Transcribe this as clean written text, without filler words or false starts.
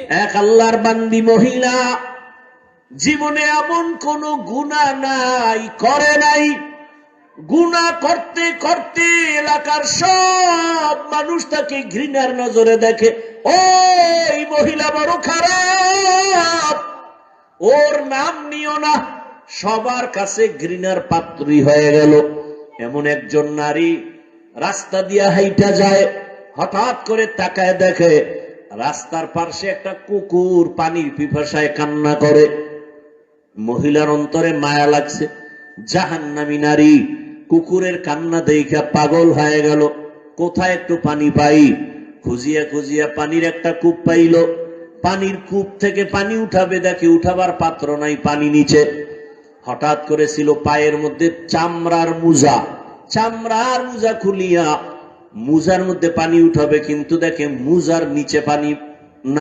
এক আল্লাহর বান্দি মহিলা, জীবনে এমন কোন গুনাহ নাই, করে নাই। গুনাহ করতে করতে এলাকার সব মানুষ তাকে ঘৃণার নজরে দেখে। ওই মহিলা বড় খারাপ, ওর নাম নিও না। সবার কাছে ঘৃণার পাত্রী হয়ে গেল। এমন একজন নারী রাস্তা দিয়া হাইটা যায়, হঠাৎ করে তাকায় দেখে রাস্তার পাশে একটা কুকুর পানির পিপাসায় কান্না করে। মহিলার অন্তরে মায়া লাগছে। জাহান্নামী নারী কুকুরের কান্না দেখা পাগল হয়ে গেল। কোথায় একটু পানি পাই, খুঁজিয়া খুঁজিয়া পানির একটা কূপ পাইল। পানির কূপ থেকে পানি উঠাবে, দেখে উঠাবার পাত্র নাই, পানি নিচে। হঠাৎ করেছিল পায়ের মধ্যে চামড়ার মুজা, চামড়ার মুজা খুলিয়া মুজার মধ্যে পানি উঠাবে, কিন্তু দেখে মুজার নিচে পানি